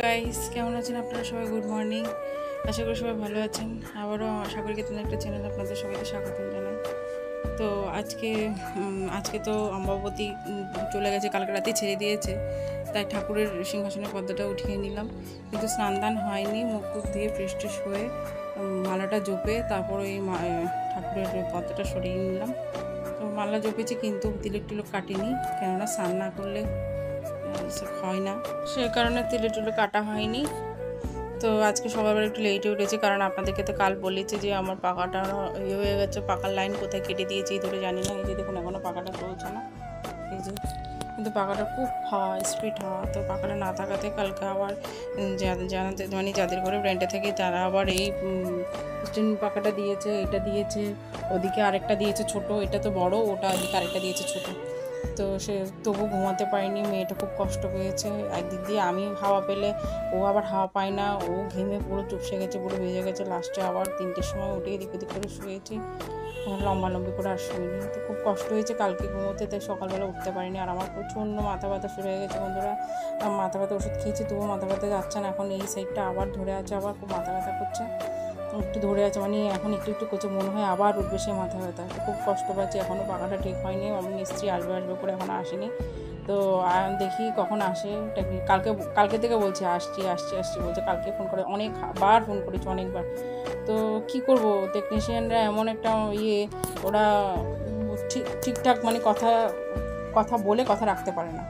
Guys, কেমন আছেন আপনারা সবাই? Good morning. আশা করি সবাই ভালো আছেন। আবারও আশা করি কিতনা একটা চ্যানেল আপনাদের সবাইকে স্বাগত জানাই। তো আজকে তো অমাবতী চলে গেছে, কালকে রাতেই ছেড়ে দিয়েছে, তাই ঠাকুরের সিংহাসনের পদ্মটা উঠিয়ে নিলাম। কিন্তু স্নান দান হয়নি, মুখ টুক দিয়ে ফ্রেশ ট্রেশ হয়ে মালাটা জপে তারপর ওই ঠাকুরের পদ্মটা সরিয়ে নিলাম। তো মালা জপেছি কিন্তু তিলক টিলক কাটিনি, কেননা স্নান না করলে হয় না, সে কারণে তিলে টুলে কাটা হয়নি। তো আজকে সকালবেলা একটু লেটে উঠেছি, কারণ আপনাদেরকে তো কাল বলেছি যে আমার পাকাটা ইয়ে হয়ে গেছে, পাকার লাইন কোথায় কেটে দিয়েছি ধরে জানি না। এই যে দেখুন এখনও পাকাটা চলছে না, এই যে, কিন্তু পাকাটা খুব হাওয়া, স্পিড হাওয়া। তো পাকাটা না থাকাতে কালকে আবার যাদের ঘরে ব্র্যান্ডে থেকে তারা আবার এই স্টিল পাকাটা দিয়েছে, এটা দিয়েছে, ওদিকে আরেকটা দিয়েছে ছোট, এটা তো বড়, ওটা ওদিকে আরেকটা দিয়েছে ছোট। তো সে তবু ঘুমাতে পারিনি, মেয়েটা খুব কষ্ট পেয়েছে। একদিক দিয়ে আমি হাওয়া পেলে ও আবার হাওয়া পায় না, ও ঘেমে পুরো চুপসে গেছে, পুরো ভেজে গেছে। লাস্টে আবার 3টের সময় উঠে এদিক ওদিক করে শুয়েছি, লম্বালম্বি করে আর শুইনি। তো খুব কষ্ট হয়েছে কালকে ঘুমোতে, তাই সকালবেলা উঠতে পারিনি। আর আমার প্রচণ্ড মাথা ব্যথা শুরু হয়ে গেছে বন্ধুরা। মাথা ব্যথা ওষুধ খেয়েছি, তবুও মাথা ব্যথা যাচ্ছে না। এখন এই সাইডটা আবার ধরে আছে, আবার খুব মাথা ব্যথা করছে, একটু ধরে আছে, মানে এখন একটু একটু করছে, মনে হয় আবার উঠবে সে মাথা ব্যথা। খুব কষ্ট পাচ্ছি, এখনও পাকাটা ঠিক হয়নি। আমি মিস্ত্রি আসবে করে এখনও আসেনি। তো দেখি কখন আসে। কালকে থেকে বলছে আসছি বলছে, কালকে ফোন করে অনেকবার ফোন করেছি, অনেকবার। তো কি করব, টেকনিশিয়ানরা এমন একটা ওরা ঠিকঠাক মানে কথা বলে কথা রাখতে পারে না।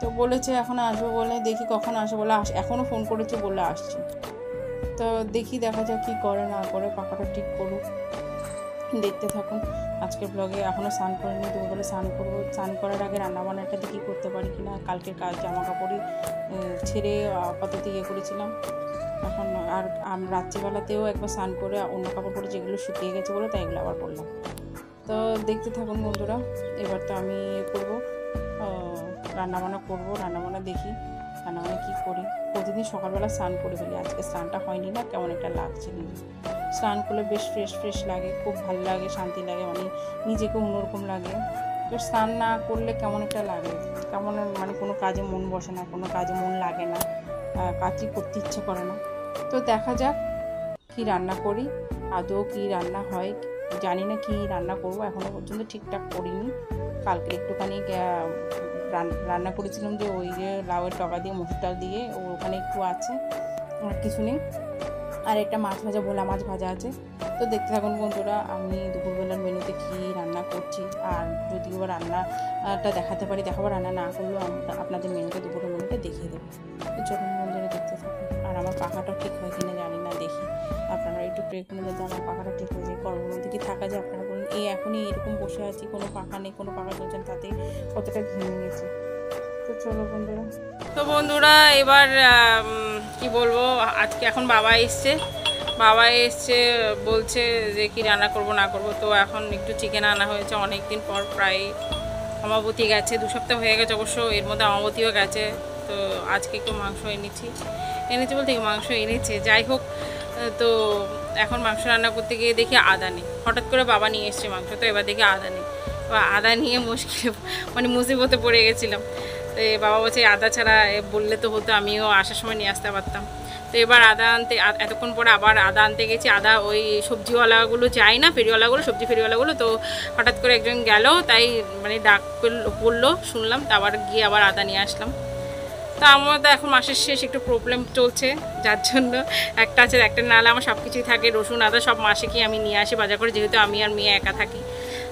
তো বলেছে এখন আসবে বলে, দেখি কখন আসে বলে, এখনও ফোন করেছে বলে আসছি। তো দেখা যাক কী করে না করে, পাকাটা ঠিক করুক। দেখতে থাকুন আজকের ব্লগে। এখনও স্নান করিনি, দুপুরবেলা স্নান করবো। স্নান করার আগে রান্নাবান্নাটা দেখি করতে পারি কি না। কালকের জামা কাপড়ই ছেড়ে আপাতত করেছিলাম। এখন আর রাত্রিবেলাতেও একবার স্নান করে অন্য কাপড় পরে যেগুলো শুকিয়ে গেছে বলে তাই এগুলো আবার পরলাম। তো দেখতে থাকুন বন্ধুরা। এবার তো আমি করবো, রান্নাবান্না করবো, রান্নাবান্না দেখি রান্নাবান্না কী করি। প্রতিদিন সকালবেলা স্নান করে ফেলি, আজকে স্নানটা হয়নি না, কেমন একটা লাগছে। স্নান করলে বেশ ফ্রেশ লাগে, খুব ভালো লাগে, শান্তি লাগে, মানে নিজেকে অন্যরকম লাগে। তো স্নান না করলে কেমন একটা লাগে, কেমন মানে কোনো কাজে মন বসে না, কোনো কাজে মন লাগে না, কাজই করতে ইচ্ছে করে না। তো দেখা যাক কি রান্না করি, আদৌ কি রান্না হয় জানি না। কি রান্না করবো এখনও পর্যন্ত ঠিকঠাক করিনি। কালকে একটুখানি রান্না করেছিলাম, যে ওই যে লাউয়ের টকা দিয়ে মসুর ডাল দিয়ে, ওখানে একটু আছে, আর কিছু নেই। আর একটা মাছ ভাজা, ভোলা মাছ ভাজা আছে। তো দেখতে থাকুন বন্ধুরা আমি দুপুরবেলার মেনুতে কী রান্না করছি। আর যদিও রান্নাটা দেখাতে পারি দেখাবো, রান্না না করলেও আপনাদের মেনুতে দুপুরের মেনুটা দেখিয়ে দেবো। তো চলুন বন্ধুরা দেখতে থাকুন। আর আমার পাখাটাও ঠিক হয় কিনা জানি না, দেখি। আপনারা একটু প্রে করে যাতে আমার পাখাটা ঠিক হয়ে যায়। গরমের মধ্যে কি থাকা যায়? আপনারা বলুন। এখনই এরকম বসে আছি, কোনো পাখা নেই, কোনো পাখা চলছেন, তাতে কতটা ঘেমে গেছে। তো চলো বন্ধুরা। তো বন্ধুরা এবার কি বলবো, আজকে এখন বাবা এসছে বলছে যে কি রান্না করব না করব। তো এখন একটু চিকেন আনা হয়েছে অনেক দিন পর, প্রায় অমাবতী গেছে, 2 সপ্তাহ হয়ে গেছে অবশ্য, এর মধ্যে অমাবতীও গেছে। তো আজকে একটু মাংস এনেছে বলতে মাংস এনেছে, যাই হোক। তো এখন মাংস রান্না করতে গিয়ে দেখি আদা নেই, হঠাৎ করে বাবা নিয়ে এসছে মাংস, তো এবার দেখি আদা নেই। আদা নিয়ে মুসিবতে পড়ে গেছিলাম। তো বাবা বলছে আদা ছাড়া বললে তো হতো, আমিও আসার সময় নিয়ে আসতে পারতাম। তো এবার আদা আনতে, এতক্ষণ পরে আবার আদা আনতে গেছি। আদা ওই সবজিওয়ালাগুলো যায় না, সবজি ফেরিওয়ালাগুলো, তো হঠাৎ করে একজন গেল, তাই মানে ডাক পড়লো, শুনলাম, তা আবার গিয়ে আবার আদা নিয়ে আসলাম। তা আমার তো এখন মাসের শেষ, একটু প্রবলেম চলছে, যার জন্য একটা আছে, একটা নাহলে আমার সব কিছুই থাকে, রসুন আদা সব মাসে কি আমি নিয়ে আসি বাজার করে, যেহেতু আমি আর মেয়ে একা থাকি।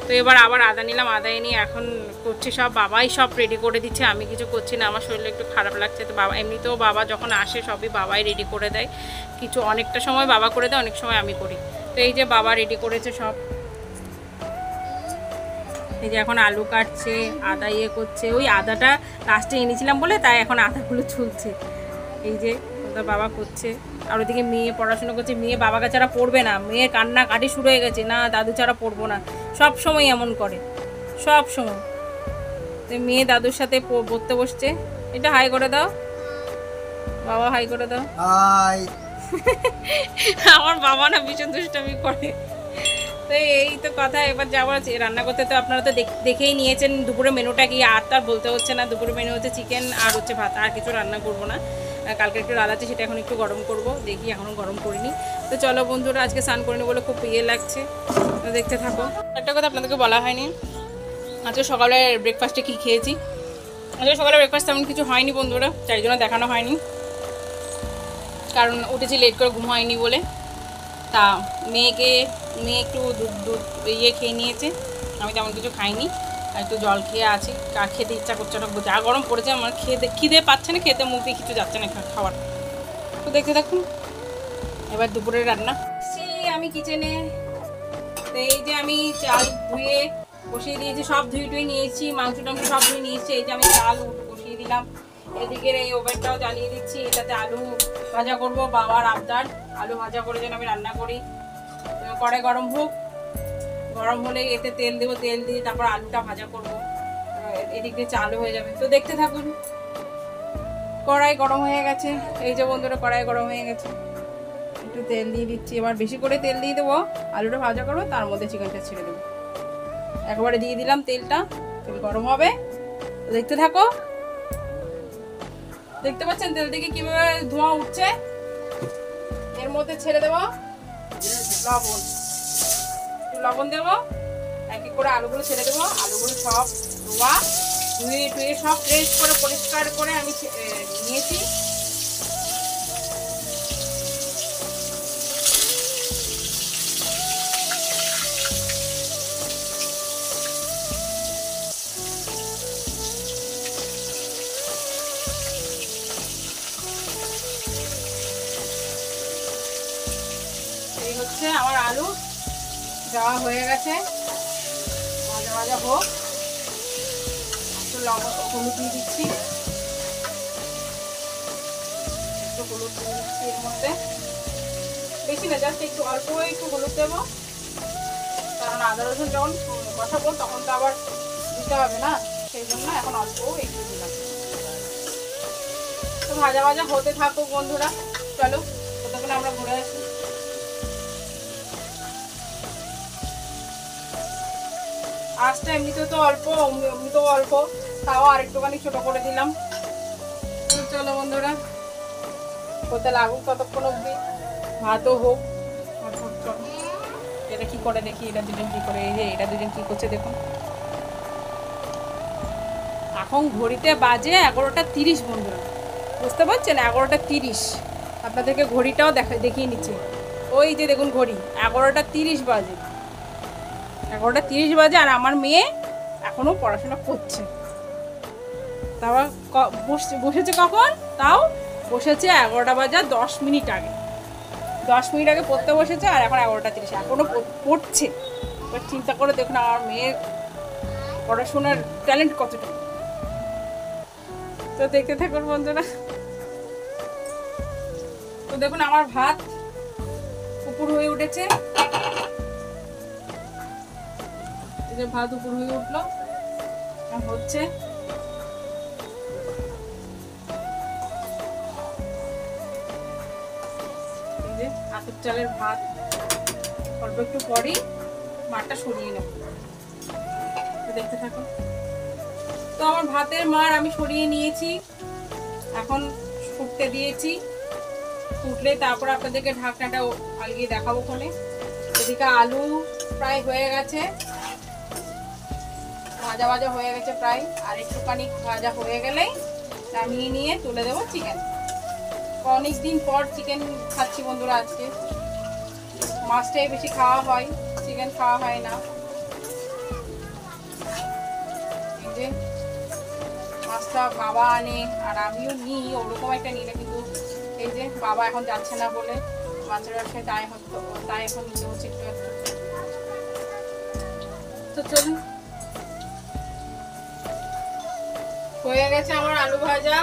তো এবার আবার আদা নিলাম, আদা এনে এখন করছি সব, বাবাই সব রেডি করে দিচ্ছে, আমি কিছু করছি না। আমার শরীরে একটু খারাপ লাগছে, তো বাবা এমনিতেও বাবা যখন আসে সবই বাবাই রেডি করে দেয়, কিছু অনেকটা সময় বাবা করে দেয়, অনেক সময় আমি করি। তো এই যে বাবা রেডি করেছে সব, এই যে এখন আলু কাটছে, আদা করছে, ওই আদাটা লাস্টে এনেছিলাম বলে তাই এখন আদাগুলো চলছে। এই যে ওটা বাবা করছে। আর ওদিকে মেয়ে পড়াশোনা করছে, মেয়ে বাবাকে ছাড়া পড়বে না, মেয়ের কান্নাকাটি শুরু হয়ে গেছে, না দাদু ছাড়া পড়বো না, সব সময় এমন করে, সব সময়। তো মেয়ে দাদুর সাথে পড়তে বসছে। এটা হাই করে দাও বাবা, হাই করে দাও। আমার বাবা না ভীষণ দুষ্টামি করে। তো এই তো কথা, এবার যাবো রান্না করতে। তো আপনারা তো দেখেই নিয়েছেন দুপুরে মেনুটা কি, আর তার বলতে হচ্ছে না। দুপুরে মেনু হচ্ছে চিকেন আর হচ্ছে ভাত, আর কিছু রান্না করবো না। কালকে একটু রাত আছে, সেটা এখন একটু গরম করব, দেখি এখনও গরম করিনি। তো চলো বন্ধুরা, আজকে স্নান করিনি বলে খুব ইয়ে লাগছে, দেখতে থাকো। একটা কথা আপনাদেরকে বলা হয়নি, আজকে সকালে ব্রেকফাস্টে কী খেয়েছি। আজকে সকালে ব্রেকফাস্ট তেমন কিছু হয়নি বন্ধুরা, তাই জন্য দেখানো হয়নি, কারণ উঠেছি লেট করে, ঘুম হয়নি বলে। তা মেয়ে একটু দুধ ইয়ে খেয়ে নিয়েছে, আমি তেমন কিছু খাইনি, আর একটু জল খেয়ে আছি। খেতে ইচ্ছা করছে না, যা গরম পড়েছে আমার, খিদে পাচ্ছে না, খেতে মুখ দিয়ে কিছু যাচ্ছে না খাওয়ার। তো দেখতে থাকুন এবার দুপুরের রান্না। আমি কিচেনে, এই যে আমি চাল ধুয়ে বসিয়ে দিয়েছি, সব ধুয়ে নিয়েছি, মাংস টাংস সব ধুয়ে নিয়েছি। এই যে আমি চাল বসিয়ে দিলাম, এদিকে এই ওভেনটাও জ্বালিয়ে দিচ্ছি, এটাতে আলু ভাজা করব। বাবার আবদার আলু ভাজা করে যেন আমি রান্না করি। কড়াই গরম হোক, গরম হলে এতে তেল দেবো, তেল দিয়ে তারপর আলুটা ভাজা করব, এদিক দিয়ে চালু হয়ে যাবে। তো দেখতে থাকুন। কড়াই গরম হয়ে গেছে, এই যে বন্ধুরা কড়াই গরম হয়ে গেছে, একটু তেল দিয়ে দিচ্ছি। এবার বেশি করে তেল দিয়ে দেবো, আলুটা ভাজা করবো, তার মধ্যে চিকেনটা ছেড়ে দেবো। একবারে দিয়ে দিলাম তেলটা, তেল গরম হবে, দেখতে থাকো। দেখতে পাচ্ছেন তেল থেকে কিভাবে ধোঁয়া উঠছে। এর মধ্যে ছেড়ে দেবো লবণ, একটু লবণ দেবো, এক এক করে আলুগুলো ছেড়ে দেবো। আলুগুলো সব ধুয়ে সব ফ্রেশ করে পরিষ্কার করে আমি নিয়েছি। এই হচ্ছে আমার আলু দেওয়া হয়ে গেছে, ভাজা ভাজা হোক। একটু হলুদ দিয়ে দিচ্ছি, একটু হলুদ দিয়ে দিচ্ছি এর মধ্যে, বেশি না, জাস্ট একটু অল্প একটু হলুদ দেবো, কারণ আদা রসুন যখন বসাবো তখন তো আবার দিতে হবে না, সেই জন্য এখন অল্প একটু দিলাম। তো ভাজা ভাজা হতে থাকুক বন্ধুরা, চলো ততক্ষণ আমরা ঘুরে আসি। আঁচটা এমনিতে তো অল্প, তাও আর একটুখানি ছোট করে দিলাম। চলো বন্ধুরা, হতে লাগুক ততক্ষণ অব্দি, ভাতও হোক। এটা কি করে দেখি, এটা দুজন কি করে, এই যে এটা দুজন কি করছে দেখুন। এখন ঘড়িতে বাজে 11:30 বন্ধুরা, বুঝতে পারছেন 11:30। আপনাদেরকে ঘড়িটাও দেখিয়ে নিচ্ছি, ওই যে দেখুন ঘড়ি 11:30 বাজে, 11:30 বাজে, আর আমার মেয়ে এখনো পড়াশোনা করছে। তাও বসেছে কখন, তাও বসেছে 11টা বাজার 10 মিনিট আগে, 10 মিনিট আগে পড়তে বসেছে, আর এখন 11:30 এখনো পড়ছে। এবার চিন্তা করে দেখুন আমার মেয়ের পড়াশোনার ট্যালেন্ট কতটা। তো দেখতে থাকুন বন্ধুরা। তো দেখুন আমার ভাত উপর হয়ে উঠেছে, ভাত উপর হয়ে উঠলো, হচ্ছে আতপ চালের ভাত। অল্প একটু পরেই মারটা সরিয়ে নেব, দেখতে থাকো। তো আমার ভাতের মার আমি সরিয়ে নিয়েছি, এখন ফুটতে দিয়েছি, ফুটলে তারপর আপনাদেরকে ঢাকনাটা আলগিয়ে দেখাবো কোনে। এদিকে আলু প্রায় হয়ে গেছে, ভাজা ভাজা হয়ে গেছে প্রায়, আর একটুখানি ভাজা হয়ে গেলেই নামিয়ে নিয়ে তুলে দেবো চিকেন। অনেক দিন পর চিকেন খাচ্ছি বন্ধুরা, আজকে মাছটাই বেশি খাওয়া হয়, চিকেন খাওয়া হয় না। এই যে মাছটা বাবা আনে, আর আমিও নিই, ওরকম একটা নিই না, কিন্তু এই যে বাবা এখন যাচ্ছে না বলে মাছের ব্যবসায় তাই এখন নিতে হচ্ছে একটু একটু। তো চলুন, হয়ে গেছে আমার আলু ভাজা।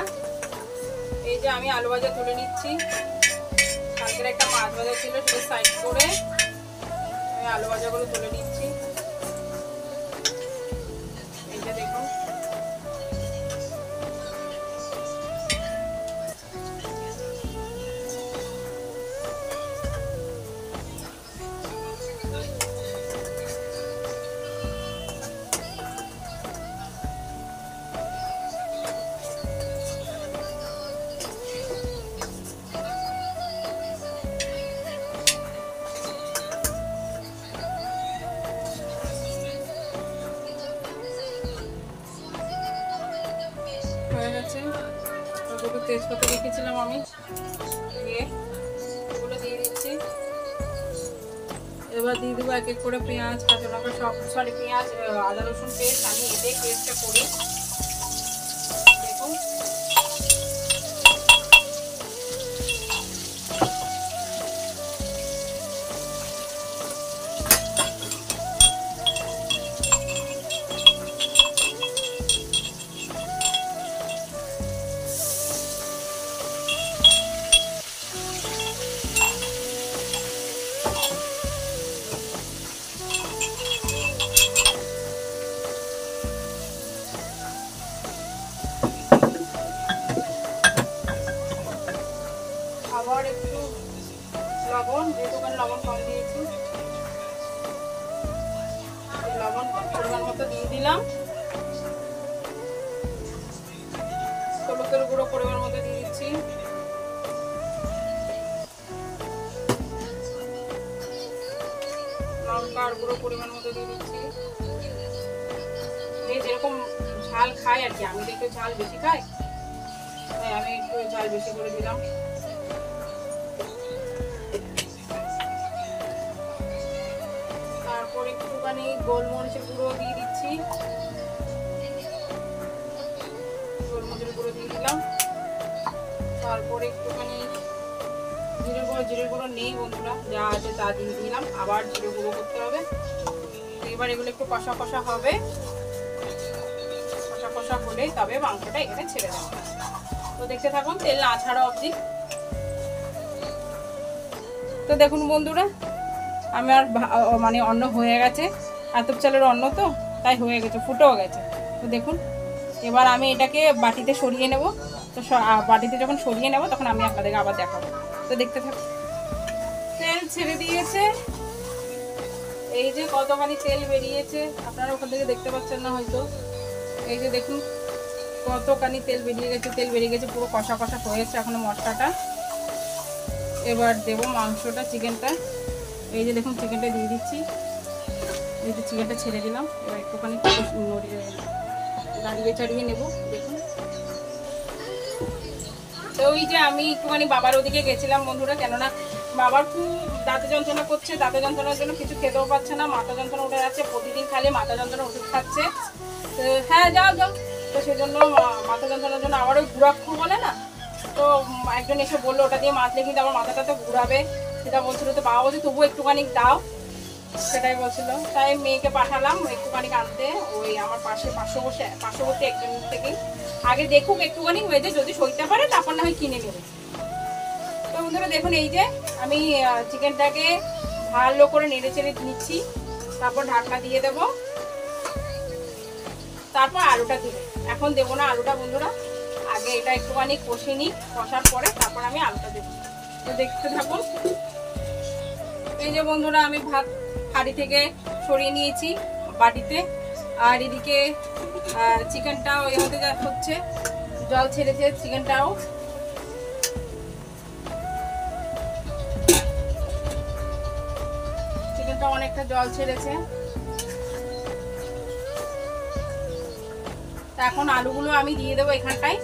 এই যে আমি আলু ভাজা তুলে নিচ্ছি, কালকের একটা মাছ ভাজা ছিল সেটা সাইড করে আমি আলু ভাজাগুলো তুলে নিচ্ছি। এই যে দেখুন, তেজপাতা রেখেছিলাম আমি, এগুলো দিয়ে দিচ্ছি। এবার দিয়ে দেবো এক এক করে পেঁয়াজ, কাঁচা লঙ্কা সব, সরি পেঁয়াজ আদা রসুন পেস্ট আমি এটাই পেস্টটা করি। দেখুন আবার একটু লবণ, যেহেতু লবণ কম দিয়েছি, লবণ পরিমাণ মতো দিয়ে দিলাম। হলুদের গুঁড়ো পরিমাণ মতো দিয়ে দিচ্ছি। লঙ্কার গুঁড়ো পরিমাণ মতো দিয়ে দিচ্ছি। যে যেরকম ঝাল খায় আর কি, আমি তো একটু ঝাল বেশি খাই, তাই আমি একটু ঝাল বেশি করে দিলাম। তারপর একটুখানি গোলমরিচের গুঁড়ো দিয়ে দিচ্ছি, গোলমরিচের গুঁড়ো দিয়ে দিলাম। তারপরে একটুখানি জিরে গুঁড়ো নেই বন্ধুরা, যা আছে তা দিয়ে দিলাম, আবার জিরে গুঁড়ো করতে হবে। এবার এগুলো একটু কষা কষা হবে, কষা কষা হলে তবে মাংসটা এখানে ছেড়ে দেবো। তো দেখতে থাকুন তেল না ছাড়া অবধি। তো দেখুন বন্ধুরা, আমার মানে অন্ন হয়ে গেছে, আতপ চালের অন্ন তো তাই হয়ে গেছে, ফুটেও গেছে। তো দেখুন এবার আমি এটাকে বাটিতে সরিয়ে নেব। তো বাটিতে যখন সরিয়ে নেব তখন আমি আপনাদেরকে আবার দেখাবো। তো দেখতে থাকুন। তেল ছেড়ে দিয়েছে, এই যে কতখানি তেল বেরিয়েছে, আপনারা ওখান থেকে দেখতে পাচ্ছেন না হয়তো। এই যে দেখুন কতখানি তেল বেরিয়ে গেছে, তেল বেরিয়ে গেছে, পুরো কষা কষা হয়েছে এখনো মশলাটা। এবার দেবো মাংসটা, চিকেনটা। এই যে দেখুন চিকেনটা দিয়ে দিচ্ছি, এই যে চিকেনটা ছেড়ে দিলাম। এবার একটুখানি দাঁড়িয়ে চাড়িয়ে নেবো। দেখুন তো ওই যে আমি একটুখানি বাবার ওদিকে গেছিলাম বন্ধুরা, কেননা বাবার খুব দাঁতে যন্ত্রণা করছে, দাঁতে যন্ত্রণার জন্য কিছু খেতেও পাচ্ছে না, মাথা যন্ত্রণা উঠে যাচ্ছে, প্রতিদিন খালি মাথা যন্ত্রণা ওষুধ খাচ্ছে। তো হ্যাঁ যাও যাও, তো সেই জন্য মাথা যন্ত্রণার জন্য আবার ওই গুড়াক্ষু বলে না, তো একজন এসে বললো ওটা দিয়ে মাছলে কিন্তু আমার মাথাটা তো ঘুরাবে, সেটা বলছিল। তো বাবা বলছে তবু একটুখানি দাও, সেটাই বলছিল। তাই মেয়েকে পাঠালাম একটুখানি আনতে, ওই আমার পার্শ্ববর্তী একজন থেকে আগে দেখুক একটুখানি হয়ে যায়, যদি সইতে পারে তারপর না হয় কিনে নেবে। তো বন্ধুরা দেখুন এই যে আমি চিকেনটাকে ভালো করে নেড়ে চেড়ে নিচ্ছি, তারপর ঢাকনা দিয়ে দেব, তারপর আলুটা দেবো। এখন দেবো না আলুটা বন্ধুরা, আগে এটা একটুখানি কষে নিই, কষার পরে তারপর আমি আলুটা দেবো। তো দেখতে থাকুন। এই যে বন্ধুরা আমি ভাত হাঁড়ি থেকে সরিয়ে নিয়েছি বাটিতে, আর এদিকে চিকেনটাও এর মধ্যে যা হচ্ছে, জল ছেড়েছে চিকেনটাও। চিকেনটা অনেকটা জল ছেড়েছে। তা এখন আলুগুলো আমি দিয়ে দেবো এখানটায়,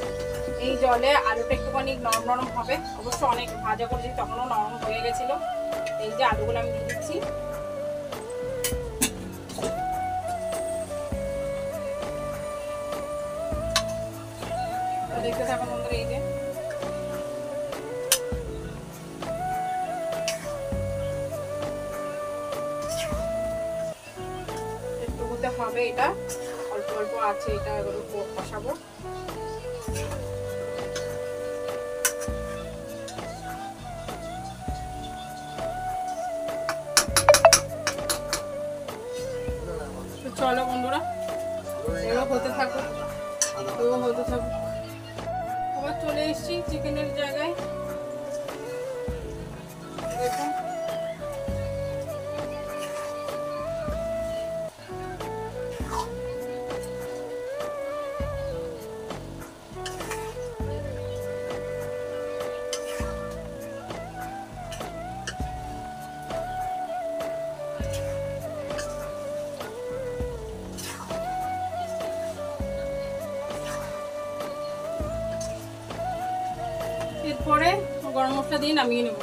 এই জলে আলুটা একটুখানি নরম নরম হবে। অবশ্য অনেক ভাজা করেছি তখনও নরম হয়ে গেছিল। এই যে আলুগুলো আমি দিয়ে দিচ্ছি। দেখতে থাকুন বন্ধুরা, এই যে একটুকুতে হবে, এটা অল্প অল্প আছে, এটা এগুলো কষাবো। চলো বন্ধুরা এগুলো হতে থাকুক, এগুলো হতে থাকুক। আবার চলে এসেছি চিকেনের জায়গায়। দেখুন এরপরে গরম মশলা দিয়ে নামিয়ে নেব।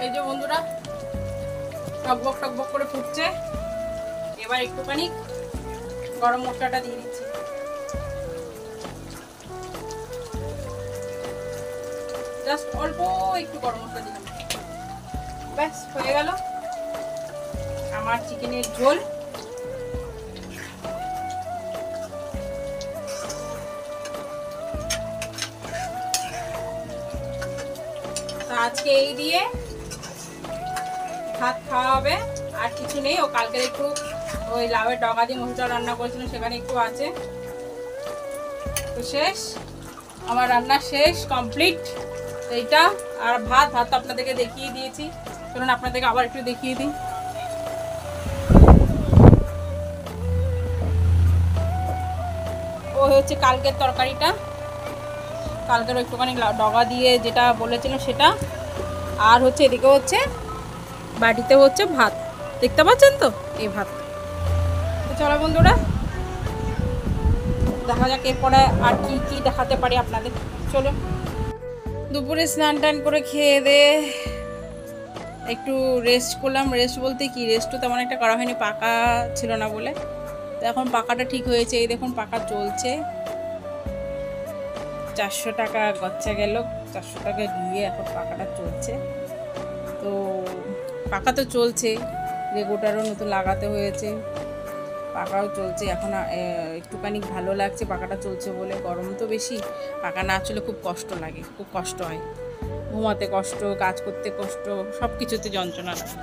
এই যে বন্ধুরা টকবক টকবক করে ফুটছে, এবার একটুখানি গরম মশলাটা দিয়ে দিচ্ছি। জাস্ট অল্প একটু গরম মশলা দিলাম, ব্যাস হয়ে গেল আমার চিকেনের ঝোল। তো আজকে এই দিয়ে ভাত খাওয়া হবে, আর কিছু নেই। ও কালকে একটু ওই লাউয়ের ডগা দিয়ে মশলা রান্না করেছিল, সেখানে একটু আছে। তো শেষ, আমার রান্না শেষ, কমপ্লিট এইটা। আর ভাত তো আপনাদেরকে দেখিয়ে দিয়েছি, চলুন আপনাদেরকে আবার একটু দেখিয়ে দিই। ও হচ্ছে কালকের তরকারিটা, কালকের একটুখানি ডগা দিয়ে যেটা বলেছিল সেটা। আর হচ্ছে এদিকে হচ্ছে বাটিতে হচ্ছে ভাত, দেখতে পাচ্ছেন তো এই ভাত। তো চলো বন্ধুরা, দেখা যাক এরপরে আর কি কি দেখাতে পারি আপনাদের। চলো, দুপুরে স্নান টান করে খেয়ে দিয়ে একটু রেস্ট করলাম। রেস্ট বলতে কি, রেস্টও তেমন একটা করা হয়নি, পাকা ছিল না বলে। তো এখন পাকাটা ঠিক হয়েছে, এই দেখুন পাকা চলছে। 400 টাকা গচ্চা গেল, 400 টাকা দিয়ে এখন পাকাটা চলছে। তো পাকা তো চলছে, রেগুটারও নতুন লাগাতে হয়েছে, পাকাও চলছে। এখন একটুখানি ভালো লাগছে পাকাটা চলছে বলে। গরম তো বেশি, পাকা না চলে খুব কষ্ট লাগে, খুব কষ্ট হয়, ঘুমাতে কষ্ট, কাজ করতে কষ্ট, সব কিছুতে যন্ত্রণা লাগে।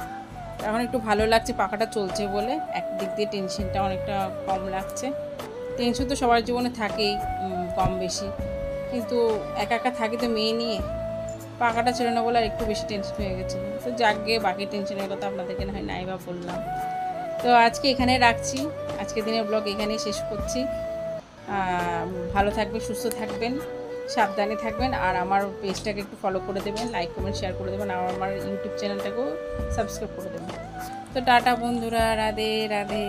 এখন একটু ভালো লাগছে পাকাটা চলছে বলে। একদিক দিয়ে টেনশনটা অনেকটা কম লাগছে। টেনশন তো সবার জীবনে থাকেই কম বেশি, কিন্তু একা একা থাকি তো মেয়ে নিয়ে, পাকাটা ছিল না বলে আর একটু বেশি টেনশন হয়ে গেছিলো। তো যাক গিয়ে বাকি টেনশনের কথা আপনাদেরকে না হয় নাই বা বললাম। তো আজকে এখানে রাখছি, আজকে দিনের ব্লগ এখানেই শেষ করছি। ভালো থাকবেন, সুস্থ থাকবেন, সাবধানে থাকবেন। আর আমার পেজটাকে একটু ফলো করে দেবেন, লাইক কমেন্ট শেয়ার করে দেবেন, আর আমার ইউটিউব চ্যানেলটাকেও সাবস্ক্রাইব করে দেবেন। তো টাটা বন্ধুরা, রাধে রাধে।